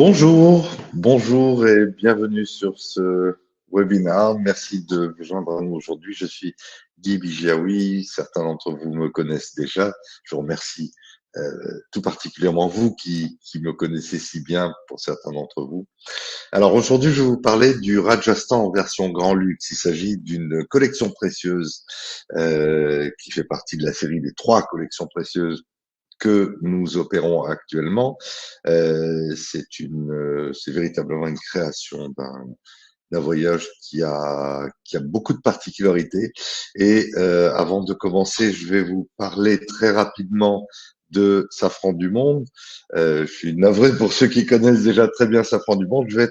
Bonjour et bienvenue sur ce webinaire. Merci de vous joindre à nous aujourd'hui. Je suis Guy Bigiaoui. Certains d'entre vous me connaissent déjà. Je vous remercie tout particulièrement vous qui me connaissez si bien pour certains d'entre vous. Alors aujourd'hui, je vais vous parler du Rajasthan en version grand luxe. Il s'agit d'une collection précieuse qui fait partie de la série des 3 collections précieuses que nous opérons actuellement. C'est véritablement une création d'un voyage qui a beaucoup de particularités. Et avant de commencer, je vais vous parler très rapidement de Safran du Monde. Je suis navré pour ceux qui connaissent déjà très bien Safran du Monde. Je vais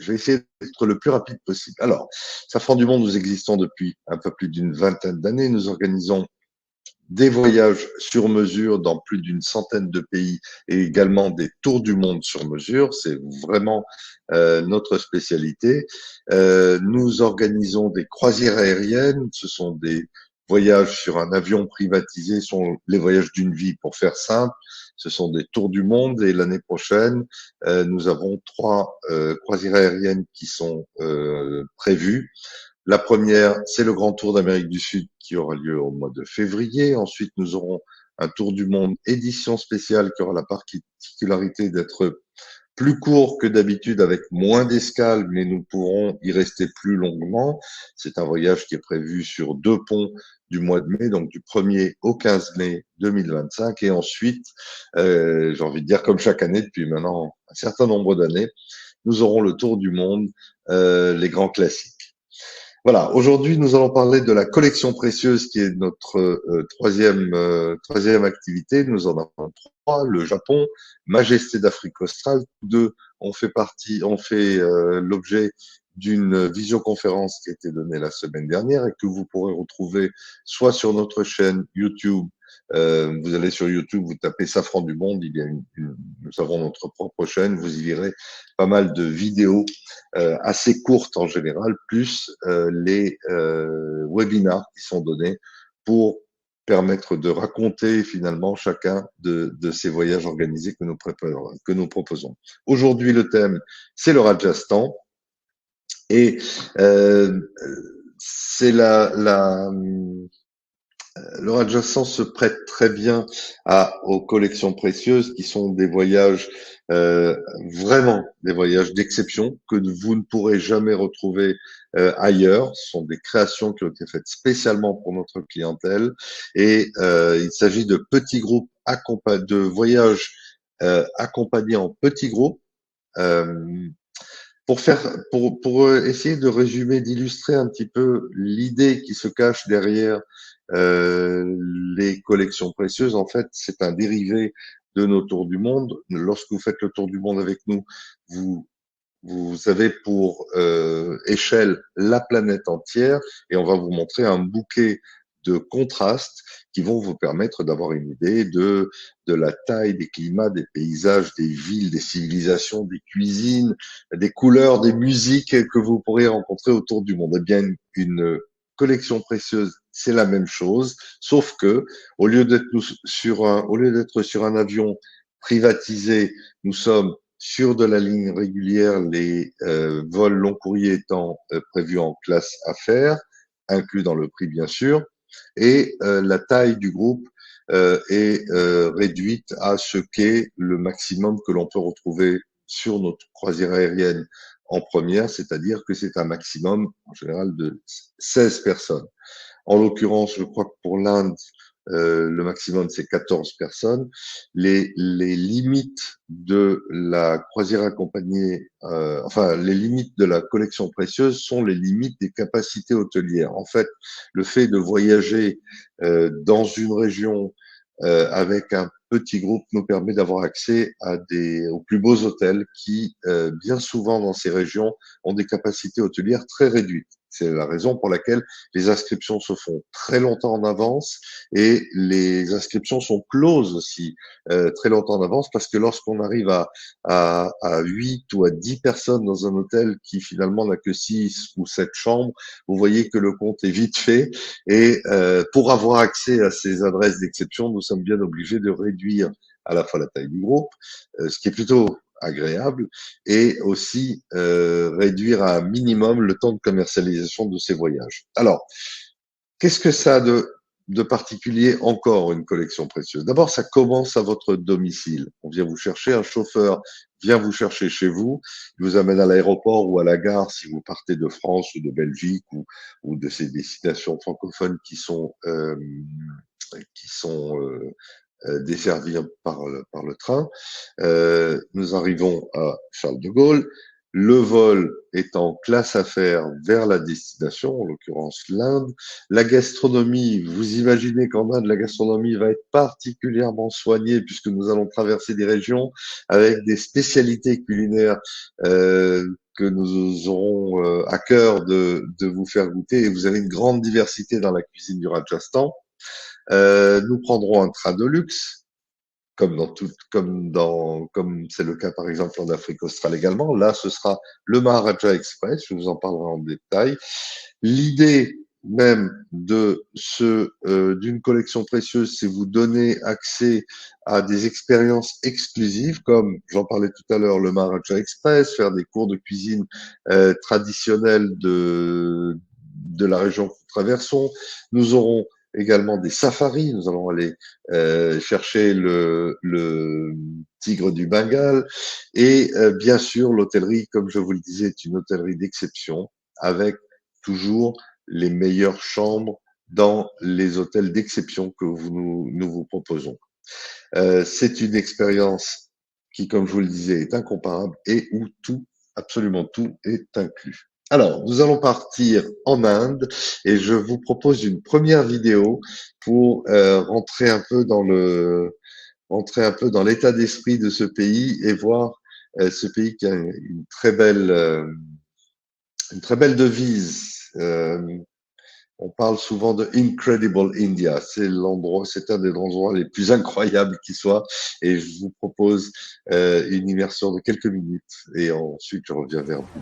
essayer d'être le plus rapide possible. Alors, Safran du Monde, nous existons depuis un peu plus d'une vingtaine d'années. Nous organisons des voyages sur mesure dans plus d'une centaine de pays et également des tours du monde sur mesure. C'est vraiment notre spécialité. Nous organisons des croisières aériennes. Ce sont des voyages sur un avion privatisé, ce sont les voyages d'une vie pour faire simple. Ce sont des tours du monde et l'année prochaine, nous avons 3 croisières aériennes qui sont prévues. La première, c'est le Grand Tour d'Amérique du Sud qui aura lieu au mois de février. Ensuite, nous aurons un Tour du Monde édition spéciale qui aura la particularité d'être plus court que d'habitude avec moins d'escales, mais nous pourrons y rester plus longuement. C'est un voyage qui est prévu sur 2 ponts du mois de mai, donc du 1er au 15 mai 2025. Et ensuite, j'ai envie de dire comme chaque année depuis maintenant un certain nombre d'années, nous aurons le Tour du Monde, les grands classiques. Voilà, aujourd'hui nous allons parler de la collection précieuse qui est notre troisième activité. Nous en avons 3, le Japon, Majesté d'Afrique australe. Tous 2 ont fait l'objet d'une visioconférence qui a été donnée la semaine dernière et que vous pourrez retrouver soit sur notre chaîne YouTube. Vous allez sur YouTube, vous tapez Safran du Monde, nous avons notre propre chaîne, vous y verrez pas mal de vidéos assez courtes en général, plus les webinars qui sont donnés pour permettre de raconter finalement chacun de ces voyages organisés que nous proposons. Aujourd'hui, le thème, c'est le Rajasthan et c'est le Rajasthan se prête très bien aux collections précieuses qui sont des voyages, vraiment des voyages d'exception que vous ne pourrez jamais retrouver ailleurs. Ce sont des créations qui ont été faites spécialement pour notre clientèle et il s'agit de petits groupes de voyages accompagnés en petits groupes. Euh, pour essayer de résumer, d'illustrer un petit peu l'idée qui se cache derrière les collections précieuses, en fait, c'est un dérivé de nos tours du monde. Lorsque vous faites le tour du monde avec nous, vous vous avez pour échelle la planète entière et on va vous montrer un bouquet de contrastes qui vont vous permettre d'avoir une idée de la taille, des climats, des paysages, des villes, des civilisations, des cuisines, des couleurs, des musiques que vous pourrez rencontrer autour du monde. Eh bien, une collection précieuse, c'est la même chose, sauf que au lieu d'être sur un avion privatisé, nous sommes sur de la ligne régulière, les vols long courrier étant prévus en classe affaires, inclus dans le prix bien sûr, et la taille du groupe est réduite à ce qu'est le maximum que l'on peut retrouver sur notre croisière aérienne en première, c'est-à-dire que c'est un maximum en général de 16 personnes. En l'occurrence, je crois que pour l'Inde, le maximum c'est 14 personnes. Les limites de la croisière accompagnée, enfin les limites de la collection précieuse sont les limites des capacités hôtelières. En fait, le fait de voyager dans une région avec un petit groupe nous permet d'avoir accès aux plus beaux hôtels qui, bien souvent dans ces régions, ont des capacités hôtelières très réduites. C'est la raison pour laquelle les inscriptions se font très longtemps en avance et les inscriptions sont closes aussi très longtemps en avance parce que lorsqu'on arrive à 8 ou à 10 personnes dans un hôtel qui finalement n'a que 6 ou 7 chambres, vous voyez que le compte est vite fait et pour avoir accès à ces adresses d'exception, nous sommes bien obligés de réduire à la fois la taille du groupe, ce qui est plutôt agréable, et aussi réduire à un minimum le temps de commercialisation de ces voyages. Alors, qu'est-ce que ça a de particulier encore une collection précieuse? D'abord, ça commence à votre domicile. On vient vous chercher, un chauffeur vient vous chercher chez vous, il vous amène à l'aéroport ou à la gare si vous partez de France ou de Belgique ou de ces destinations francophones qui sont desservis par le train. Nous arrivons à Charles de Gaulle. Le vol est en classe affaires vers la destination, en l'occurrence l'Inde. La gastronomie, vous imaginez qu'en Inde, la gastronomie va être particulièrement soignée puisque nous allons traverser des régions avec des spécialités culinaires que nous aurons à cœur de vous faire goûter. Et vous avez une grande diversité dans la cuisine du Rajasthan. Nous prendrons un train de luxe, comme c'est le cas par exemple en Afrique australe également. Là, ce sera le Maharaja Express. Je vous en parlerai en détail. L'idée même d'une collection précieuse, c'est vous donner accès à des expériences exclusives, comme j'en parlais tout à l'heure, le Maharaja Express, faire des cours de cuisine traditionnels de la région que nous traversons. Nous aurons également des safaris. Nous allons aller chercher le tigre du Bengale. Et bien sûr, l'hôtellerie, comme je vous le disais, est une hôtellerie d'exception avec toujours les meilleures chambres dans les hôtels d'exception que nous vous proposons. C'est une expérience qui, comme je vous le disais, est incomparable et où tout, absolument tout, est inclus. Alors, nous allons partir en Inde et je vous propose une première vidéo pour rentrer un peu dans l'état d'esprit de ce pays et voir ce pays qui a une très belle devise. On parle souvent de Incredible India. C'est un des endroits les plus incroyables qui soit. Et je vous propose une immersion de quelques minutes. Et ensuite, je reviens vers vous.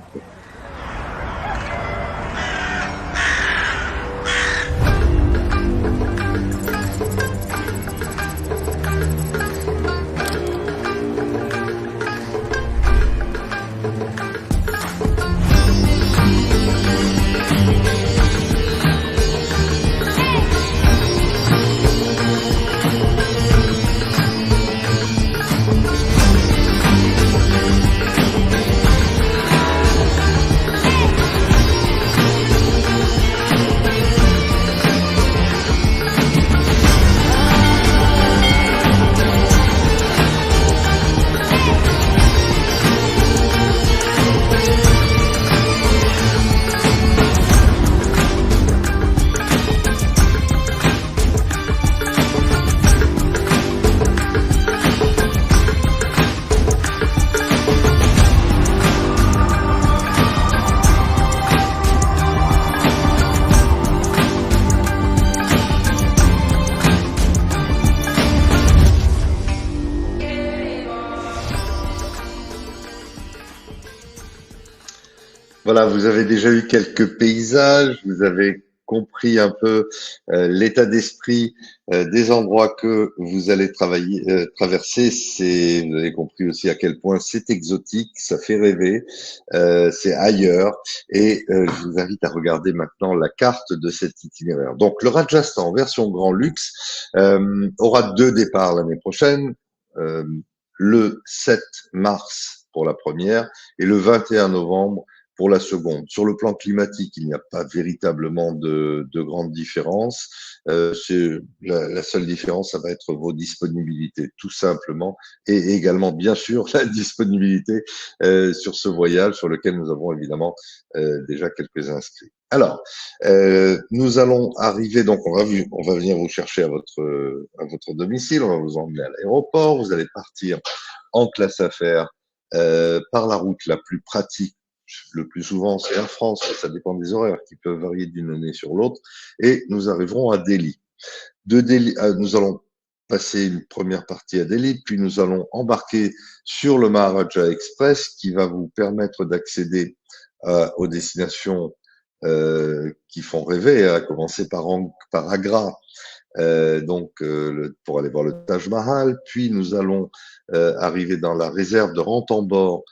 Voilà, vous avez déjà eu quelques paysages, vous avez compris un peu l'état d'esprit des endroits que vous allez traverser. Vous avez compris aussi à quel point c'est exotique, ça fait rêver, c'est ailleurs. Et je vous invite à regarder maintenant la carte de cet itinéraire. Donc le Rajasthan version grand luxe aura 2 départs l'année prochaine, le 7 mars pour la première et le 21 novembre pour la seconde. Sur le plan climatique, il n'y a pas véritablement de grande différence. La seule différence, ça va être vos disponibilités, tout simplement, et également, bien sûr, la disponibilité sur ce voyage, sur lequel nous avons évidemment déjà quelques inscrits. Alors, nous allons arriver, donc on va venir vous chercher à votre domicile, on va vous emmener à l'aéroport, vous allez partir en classe affaires par la route la plus pratique. Le plus souvent, c'est Air France, ça dépend des horaires qui peuvent varier d'une année sur l'autre. Et nous arriverons à Delhi. De Delhi, nous allons passer une première partie à Delhi, puis nous allons embarquer sur le Maharaja Express qui va vous permettre d'accéder aux destinations qui font rêver, à commencer par Agra, pour aller voir le Taj Mahal. Puis nous allons arriver dans la réserve de Ranthambore,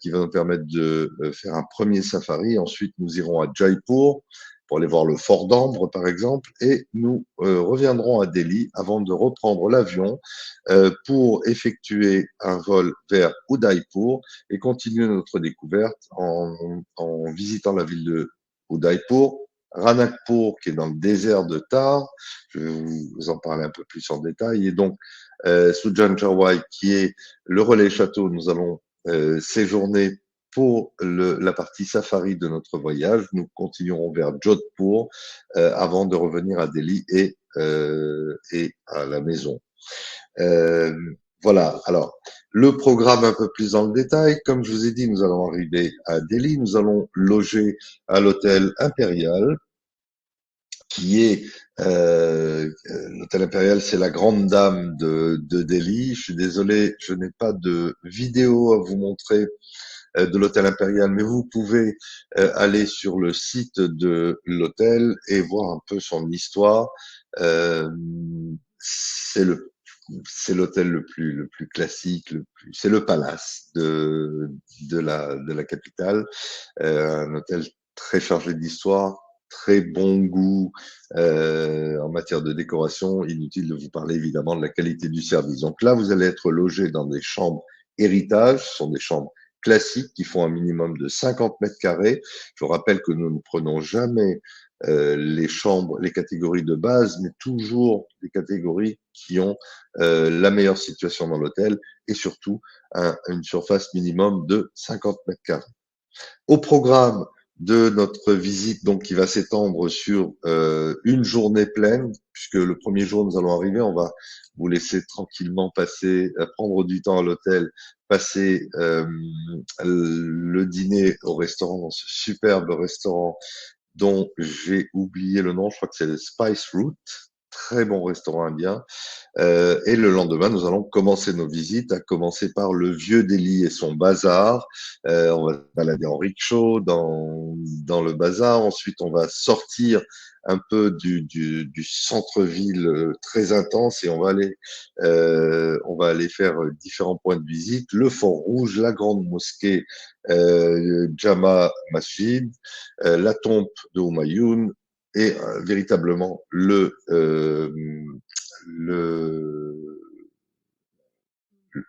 qui va nous permettre de faire un premier safari. Ensuite, nous irons à Jaipur pour aller voir le fort d'Ambre, par exemple, et nous reviendrons à Delhi avant de reprendre l'avion pour effectuer un vol vers Udaipur et continuer notre découverte en visitant la ville de Udaipur, Ranakpur, qui est dans le désert de Thar. Je vais vous en parler un peu plus en détail. Et donc, Sujan Chawai, qui est le relais château, nous allons séjourner pour la partie safari de notre voyage. Nous continuerons vers Jodhpur avant de revenir à Delhi et à la maison. Euh, voilà. Alors, le programme un peu plus dans le détail. Comme je vous ai dit, nous allons arriver à Delhi. Nous allons loger à l'hôtel Impérial, qui est l'hôtel Impérial, c'est la grande dame de Delhi. Je suis désolé, je n'ai pas de vidéo à vous montrer de l'hôtel Impérial, mais vous pouvez aller sur le site de l'hôtel et voir un peu son histoire. Euh, c'est le c'est l'hôtel le plus classique, c'est le palace de la capitale, un hôtel très chargé d'histoire, très bon goût en matière de décoration. Inutile de vous parler évidemment de la qualité du service. Donc là, vous allez être logé dans des chambres héritage, ce sont des chambres classiques qui font un minimum de 50 mètres carrés. Je vous rappelle que nous ne prenons jamais les chambres, les catégories de base, mais toujours les catégories qui ont la meilleure situation dans l'hôtel et surtout une surface minimum de 50 mètres carrés. Au programme de notre visite, donc qui va s'étendre sur une journée pleine, puisque le premier jour nous allons arriver, on va vous laisser tranquillement passer, prendre du temps à l'hôtel, passer le dîner au restaurant, dans ce superbe restaurant dont j'ai oublié le nom, je crois que c'est le Spice Route, très bon restaurant indien. Et le lendemain, nous allons commencer nos visites, à commencer par le vieux Delhi et son bazar. On va se balader en rickshaw dans le bazar. Ensuite, on va sortir un peu du centre-ville très intense et on va aller faire différents points de visite. Le Fort Rouge, la grande mosquée Jama Masjid, la tombe de Humayun et véritablement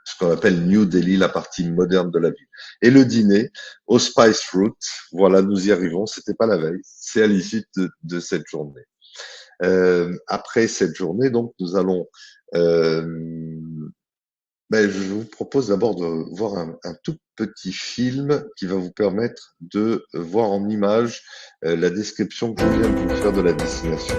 ce qu'on appelle New Delhi, la partie moderne de la ville. Et le dîner au Spice Fruit, voilà, nous y arrivons. C'était pas la veille, c'est à l'issue de cette journée. Après cette journée, donc, nous allons. Je vous propose d'abord de voir un tout petit film qui va vous permettre de voir en image la description que je viens de vous faire de la destination.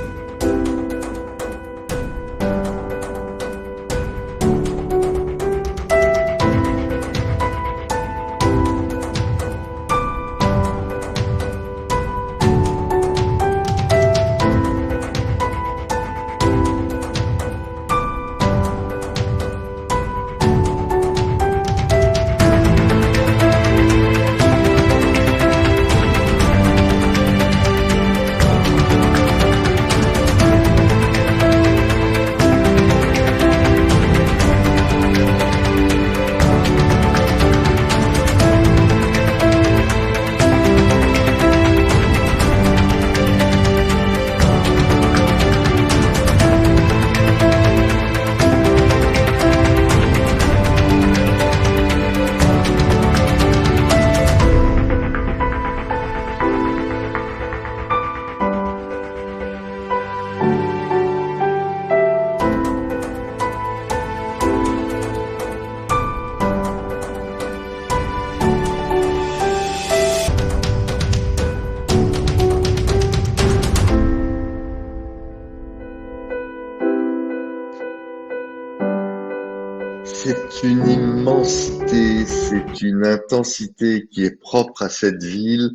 C'est une immensité, c'est une intensité qui est propre à cette ville.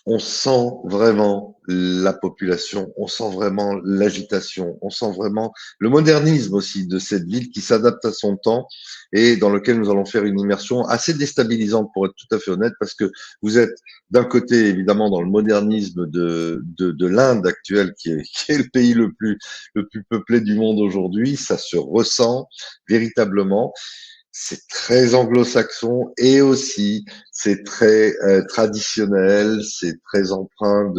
on sent vraiment la population, on sent vraiment l'agitation, on sent vraiment le modernisme aussi de cette ville qui s'adapte à son temps et dans lequel nous allons faire une immersion assez déstabilisante pour être tout à fait honnête parce que vous êtes d'un côté évidemment dans le modernisme de l'Inde actuelle qui est le pays le plus peuplé du monde aujourd'hui, ça se ressent véritablement. C'est très anglo-saxon et aussi c'est très traditionnel, c'est très empreint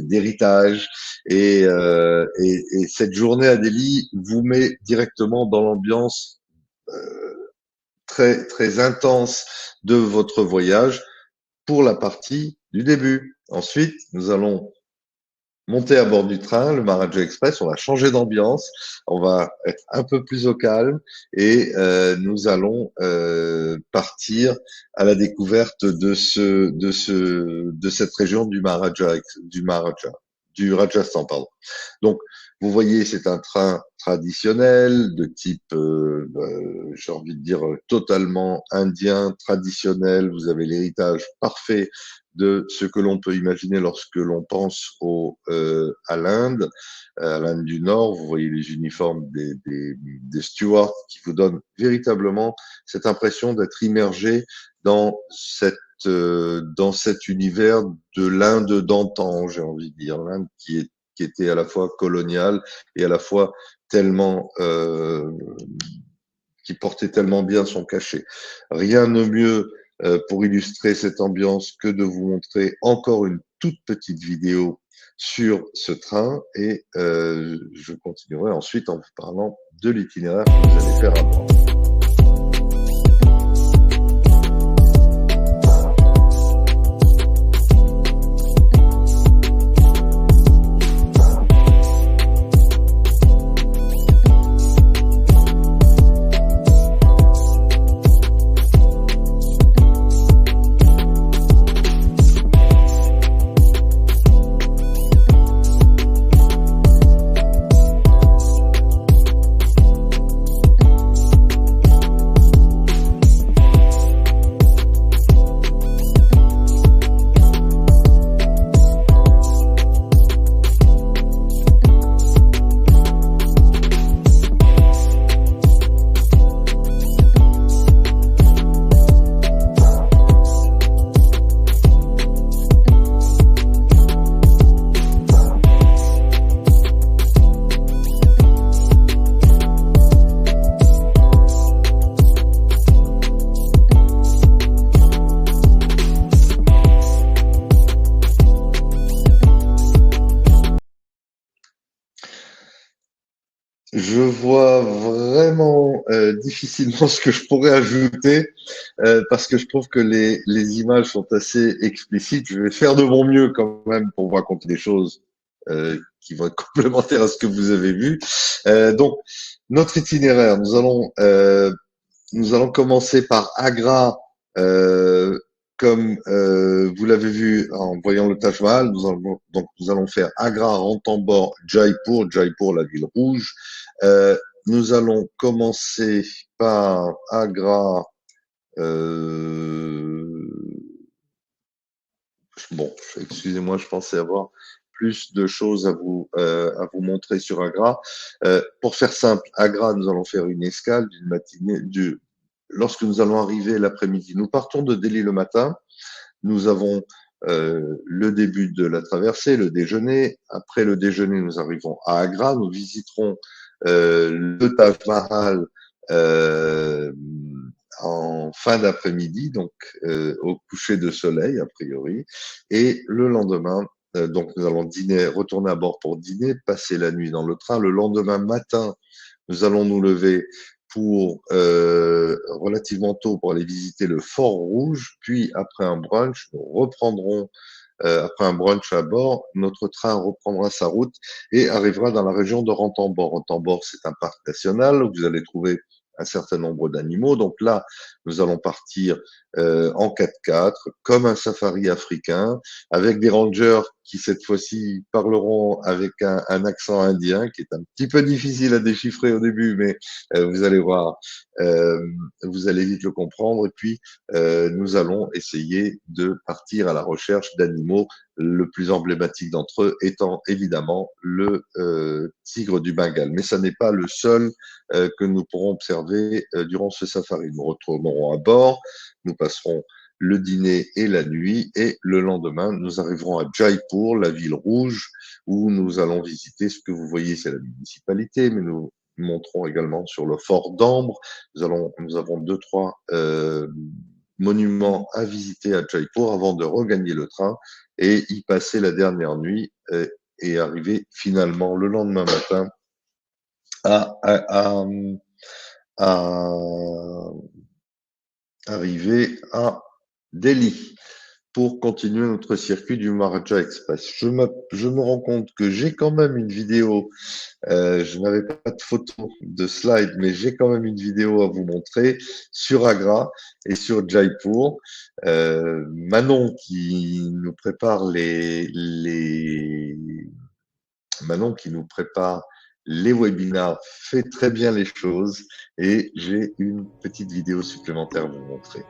d'héritage et cette journée à Delhi vous met directement dans l'ambiance très très intense de votre voyage pour la partie du début. Ensuite, nous allons monter à bord du train, le Maharaja Express, on va changer d'ambiance, on va être un peu plus au calme et nous allons partir à la découverte de cette région du Rajasthan, pardon. Donc, vous voyez, c'est un train traditionnel de type, j'ai envie de dire, totalement indien, traditionnel. Vous avez l'héritage parfait de ce que l'on peut imaginer lorsque l'on pense à l'Inde du Nord. Vous voyez les uniformes des stewards qui vous donnent véritablement cette impression d'être immergé dans dans cet univers de l'Inde d'antan, j'ai envie de dire, l'Inde qui était à la fois coloniale et à la fois tellement qui portait tellement bien son cachet. Rien de mieux pour illustrer cette ambiance que de vous montrer encore une toute petite vidéo sur ce train et je continuerai ensuite en vous parlant de l'itinéraire que vous allez faire à bord. Je vois vraiment difficilement ce que je pourrais ajouter parce que je trouve que les images sont assez explicites. Je vais faire de mon mieux quand même pour vous raconter des choses qui vont être complémentaires à ce que vous avez vu. Donc, notre itinéraire, nous allons commencer par Agra, comme vous l'avez vu en voyant le Taj Mahal. Nous allons faire Agra, Ranthambore, Jaipur, Jaipur, la ville rouge. Nous allons commencer par Agra. Bon, excusez-moi, je pensais avoir plus de choses à vous montrer sur Agra. Pour faire simple, Agra, nous allons faire une escale d'une matinée. Lorsque nous allons arriver l'après-midi, nous partons de Delhi le matin. Nous avons le début de la traversée, le déjeuner. Après le déjeuner, nous arrivons à Agra. Nous visiterons le Taj Mahal en fin d'après-midi, donc au coucher de soleil a priori. Et le lendemain, donc nous allons dîner, retourner à bord pour dîner, passer la nuit dans le train. Le lendemain matin, nous allons nous lever pour relativement tôt pour aller visiter le Fort Rouge, puis après un brunch, nous reprendrons après un brunch à bord, notre train reprendra sa route et arrivera dans la région de Ranthambore. Ranthambore, c'est un parc national où vous allez trouver un certain nombre d'animaux. Donc là, nous allons partir en 4x4, comme un safari africain, avec des rangers qui cette fois-ci parleront avec un accent indien qui est un petit peu difficile à déchiffrer au début, mais vous allez voir, euh, vous allez vite le comprendre. Et puis, nous allons essayer de partir à la recherche d'animaux, le plus emblématique d'entre eux étant évidemment le tigre du Bengale. Mais ça n'est pas le seul que nous pourrons observer durant ce safari. Nous retournerons à bord, nous passerons le dîner et la nuit, et le lendemain, nous arriverons à Jaipur, la ville rouge, où nous allons visiter ce que vous voyez, c'est la municipalité, mais nous montrons également sur le fort d'Ambre. Nous avons deux, trois monuments à visiter à Jaipur avant de regagner le train et y passer la dernière nuit et arriver finalement le lendemain matin à, à, à arriver à Delhi pour continuer notre circuit du Maharaja Express. Je me rends compte que j'ai quand même une vidéo, je n'avais pas de photo de slide, mais j'ai quand même une vidéo à vous montrer sur Agra et sur Jaipur. Manon qui nous prépare Manon qui nous prépare les webinars fait très bien les choses et j'ai une petite vidéo supplémentaire à vous montrer.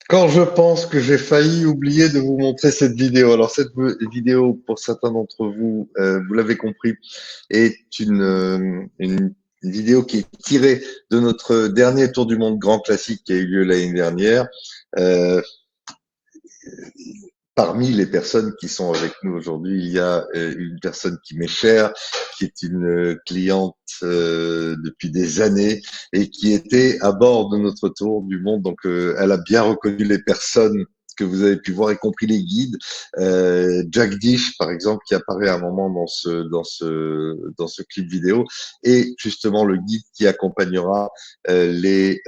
Quand je pense que j'ai failli oublier de vous montrer cette vidéo. Alors cette vidéo, pour certains d'entre vous, vous l'avez compris, est une vidéo qui est tirée de notre dernier Tour du Monde Grand Classique qui a eu lieu l'année dernière. Euh, Parmi les personnes qui sont avec nous aujourd'hui, il y a une personne qui m'est chère, qui est une cliente depuis des années et qui était à bord de notre tour du monde. Donc, elle a bien reconnu les personnes que vous avez pu voir, y compris les guides. Jagdish, par exemple, qui apparaît à un moment dans ce clip vidéo, et justement le guide qui accompagnera les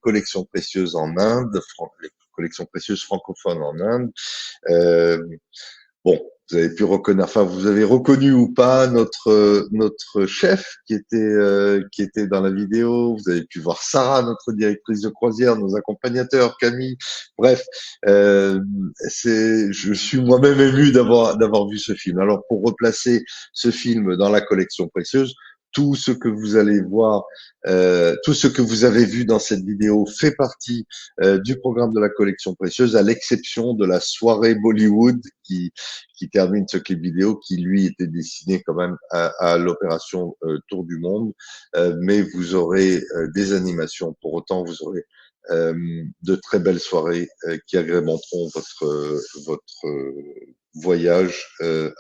collections précieuses en Inde, les collections précieuses francophones en Inde. Bon, vous avez pu reconnaître, enfin, vous avez reconnu ou pas notre chef qui était dans la vidéo. Vous avez pu voir Sarah, notre directrice de croisière, nos accompagnateurs, Camille. Bref, je suis moi-même ému d'avoir vu ce film. Alors, pour replacer ce film dans la collection précieuse, tout ce que vous allez voir, tout ce que vous avez vu dans cette vidéo fait partie du programme de la collection précieuse, à l'exception de la soirée Bollywood qui termine ce clip vidéo, qui lui était destiné quand même à l'opération Tour du Monde. Mais vous aurez des animations. Pour autant, vous aurez de très belles soirées qui agrémenteront votre voyage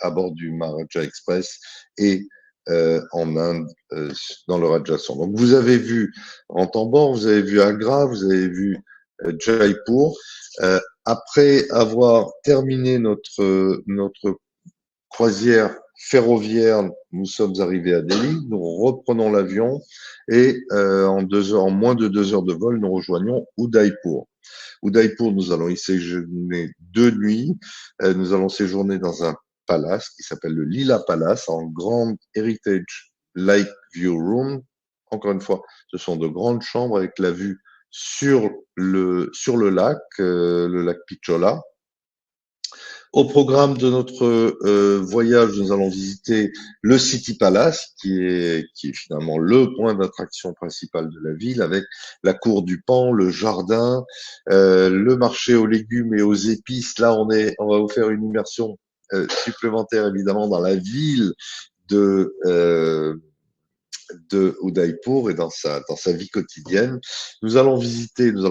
à bord du Maharaja Express et en Inde dans le Rajasthan. Donc vous avez vu Ranthambore, vous avez vu Agra, vous avez vu Jaipur. Après avoir terminé notre croisière ferroviaire, nous sommes arrivés à Delhi, nous reprenons l'avion et en moins de 2 heures de vol, nous rejoignons Udaipur. Udaipur, nous allons y séjourner 2 nuits. Nous allons séjourner dans un palace qui s'appelle le Lila Palace en Grand Heritage Lake View Room. Encore une fois, ce sont de grandes chambres avec la vue sur le lac Pichola. Au programme de notre voyage, nous allons visiter le City Palace, qui est finalement le point d'attraction principal de la ville, avec la cour du Pan, le jardin, le marché aux légumes et aux épices. Là, on va vous faire une immersion supplémentaire, évidemment, dans la ville de Udaipur et dans sa vie quotidienne. Nous allons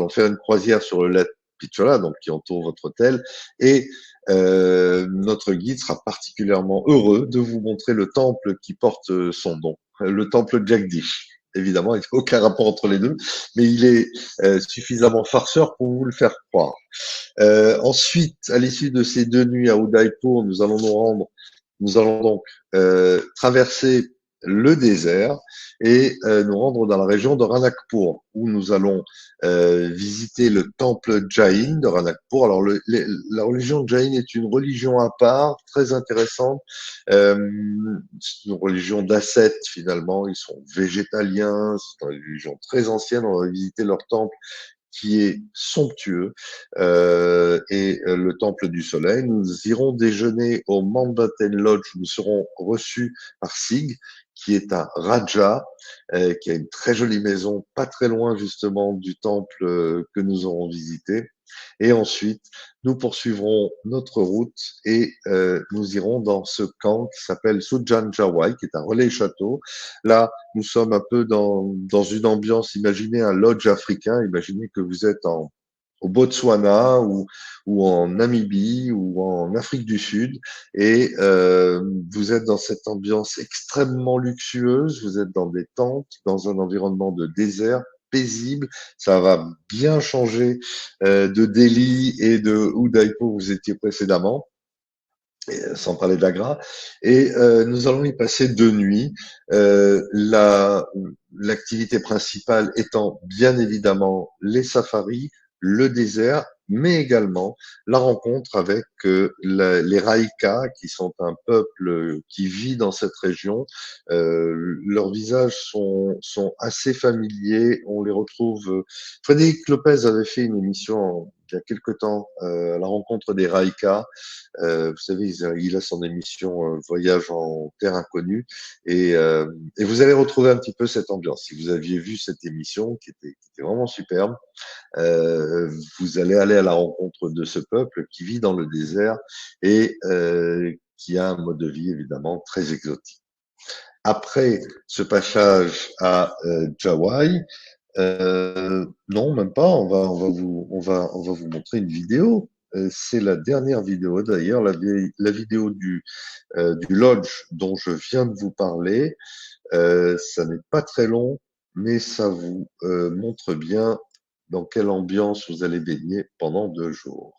faire une croisière sur le lac Pichola, donc qui entoure votre hôtel, et notre guide sera particulièrement heureux de vous montrer le temple qui porte son nom, le temple Jagdish. Évidemment, il n'y a aucun rapport entre les deux, mais il est suffisamment farceur pour vous le faire croire. Ensuite, à l'issue de ces 2 nuits à Udaipur, nous allons donc traverser le désert et nous rendre dans la région de Ranakpur, où nous allons visiter le temple Jain de Ranakpur. Alors, la religion Jain est une religion à part, très intéressante. C'est une religion d'ascètes, finalement. Ils sont végétaliens, c'est une religion très ancienne. On va visiter leur temple qui est somptueux, et le Temple du Soleil. Nous irons déjeuner au Mountbatten Lodge. Nous serons reçus par Sig, qui est un Raja, qui a une très jolie maison, pas très loin justement du temple que nous aurons visité. Et ensuite, nous poursuivrons notre route et nous irons dans ce camp qui s'appelle Sujan Jawai, qui est un relais château. Là, nous sommes un peu dans une ambiance, imaginez un lodge africain, imaginez que vous êtes au Botswana ou en Namibie ou en Afrique du Sud et vous êtes dans cette ambiance extrêmement luxueuse, vous êtes dans des tentes, dans un environnement de désert paisible, ça va bien changer de Delhi et de Udaipur où vous étiez précédemment, sans parler d'Agra. Et nous allons y passer 2 nuits. L'activité principale étant bien évidemment les safaris, le désert, mais également la rencontre avec les Raïkas, qui sont un peuple qui vit dans cette région. Leurs visages sont assez familiers. On les retrouve. Frédéric Lopez avait fait une émission il y a quelque temps, à la rencontre des Raïkas. Vous savez, il a son émission Voyage en terre inconnue et vous allez retrouver un petit peu cette ambiance. Si vous aviez vu cette émission qui était vraiment superbe, vous allez aller à la rencontre de ce peuple qui vit dans le désert et qui a un mode de vie évidemment très exotique. Après ce passage à Jawai, non, même pas. On va vous montrer une vidéo. C'est la dernière vidéo d'ailleurs, la vidéo du lodge dont je viens de vous parler. Ça n'est pas très long, mais ça vous montre bien dans quelle ambiance vous allez baigner pendant 2 jours.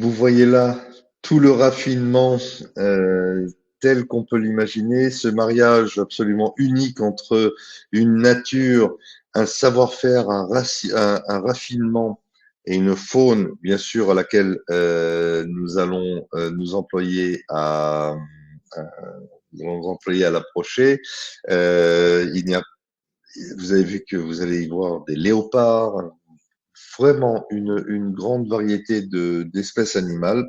Vous voyez là tout le raffinement euh, tel qu'on peut l'imaginer, ce mariage absolument unique entre une nature, un savoir-faire, un raffinement et une faune, bien sûr, à laquelle nous allons nous employer à- nous allons nous employer à l'approcher. Il y a, vous avez vu que vous allez y voir des léopards, vraiment une grande variété d'espèces animales.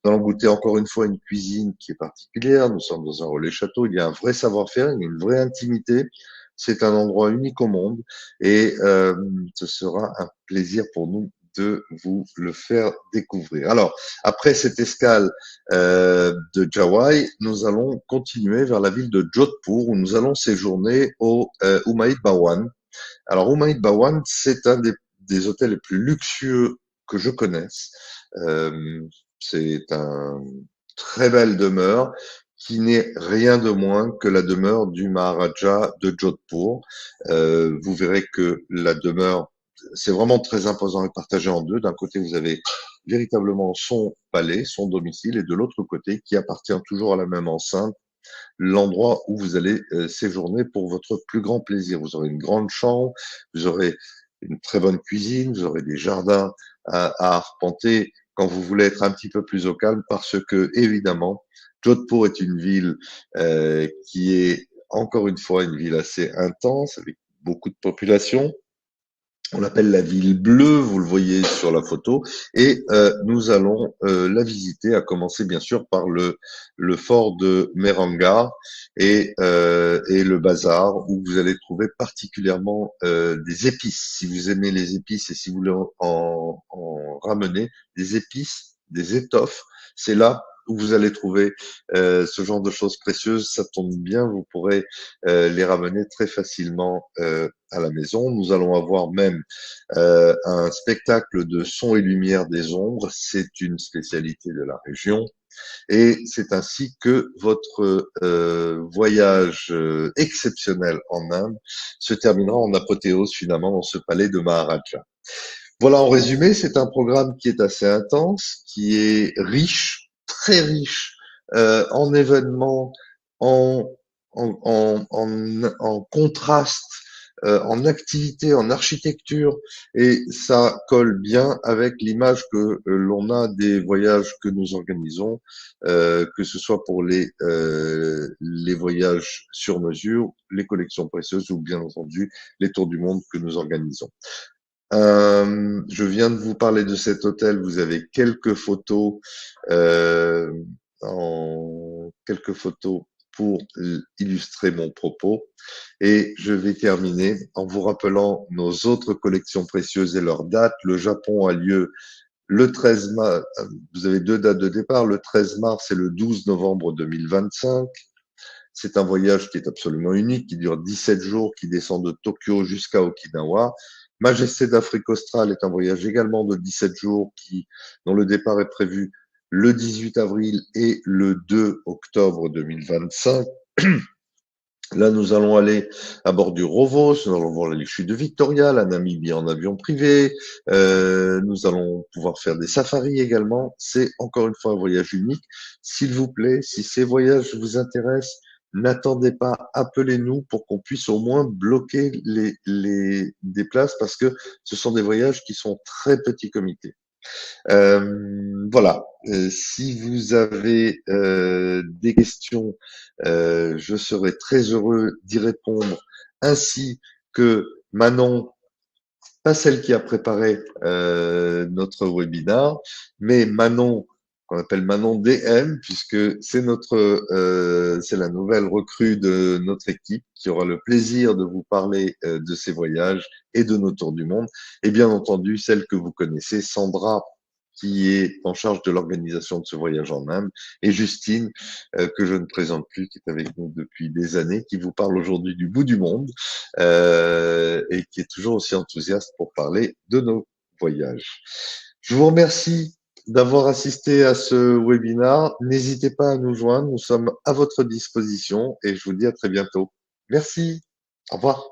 Nous allons goûter encore une fois une cuisine qui est particulière. Nous sommes dans un relais château. Il y a un vrai savoir-faire, il y a une vraie intimité. C'est un endroit unique au monde et ce sera un plaisir pour nous de vous le faire découvrir. Alors, après cette escale de Jawai, nous allons continuer vers la ville de Jodhpur où nous allons séjourner au Umaid Bhawan. Alors, Umaid Bhawan, c'est un des hôtels les plus luxueux que je connaisse. Euh, c'est un très belle demeure qui n'est rien de moins que la demeure du Maharaja de Jodhpur. Vous verrez que la demeure, c'est vraiment très imposant et partagé en deux. D'un côté, vous avez véritablement son palais, son domicile, et de l'autre côté, qui appartient toujours à la même enceinte, l'endroit où vous allez séjourner pour votre plus grand plaisir. Vous aurez une grande chambre, vous aurez une très bonne cuisine, vous aurez des jardins à arpenter quand vous voulez être un petit peu plus au calme parce que, évidemment, Jodhpur est une ville qui est, encore une fois, une ville assez intense avec beaucoup de population. On l'appelle la ville bleue, vous le voyez sur la photo, et nous allons la visiter, à commencer bien sûr par le fort de Mehranga et le bazar, où vous allez trouver particulièrement des épices. Si vous aimez les épices et si vous voulez en ramener, des épices, des étoffes, c'est là où vous allez trouver ce genre de choses précieuses. Ça tombe bien, vous pourrez les ramener très facilement à la maison. Nous allons avoir même un spectacle de son et lumière des ombres. C'est une spécialité de la région. Et c'est ainsi que votre voyage exceptionnel en Inde se terminera en apothéose finalement dans ce palais de Maharaja. Voilà, en résumé, c'est un programme qui est assez intense, qui est riche, très riche en événements, en, en contraste, en activité, en architecture, et ça colle bien avec l'image que l'on a des voyages que nous organisons, que ce soit pour les voyages sur mesure, les collections précieuses ou bien entendu les tours du monde que nous organisons. Je viens de vous parler de cet hôtel. Vous avez euh, quelques photos pour illustrer mon propos. Et je vais terminer en vous rappelant nos autres collections précieuses et leurs dates. Le Japon a lieu le 13 mars. Vous avez deux dates de départ, le 13 mars et le 12 novembre 2025. C'est un voyage qui est absolument unique, qui dure 17 jours, qui descend de Tokyo jusqu'à Okinawa. Majesté d'Afrique australe est un voyage également de 17 jours dont le départ est prévu le 18 avril et le 2 octobre 2025. Là, nous allons aller à bord du Rovos, nous allons voir les chutes de Victoria, la Namibie en avion privé, nous allons pouvoir faire des safaris également. C'est encore une fois un voyage unique. S'il vous plaît, si ces voyages vous intéressent, n'attendez pas, appelez-nous pour qu'on puisse au moins bloquer des places parce que ce sont des voyages qui sont très petits comités. Voilà. Si vous avez des questions, je serai très heureux d'y répondre, ainsi que Manon, pas celle qui a préparé notre webinar, mais Manon, qu'on appelle Manon DM, puisque c'est la nouvelle recrue de notre équipe qui aura le plaisir de vous parler de ses voyages et de nos tours du monde. Et bien entendu, celle que vous connaissez, Sandra, qui est en charge de l'organisation de ce voyage en Inde, et Justine, que je ne présente plus, qui est avec nous depuis des années, qui vous parle aujourd'hui du bout du monde, et qui est toujours aussi enthousiaste pour parler de nos voyages. Je vous remercie d'avoir assisté à ce webinaire. N'hésitez pas à nous joindre, nous sommes à votre disposition et je vous dis à très bientôt. Merci, au revoir.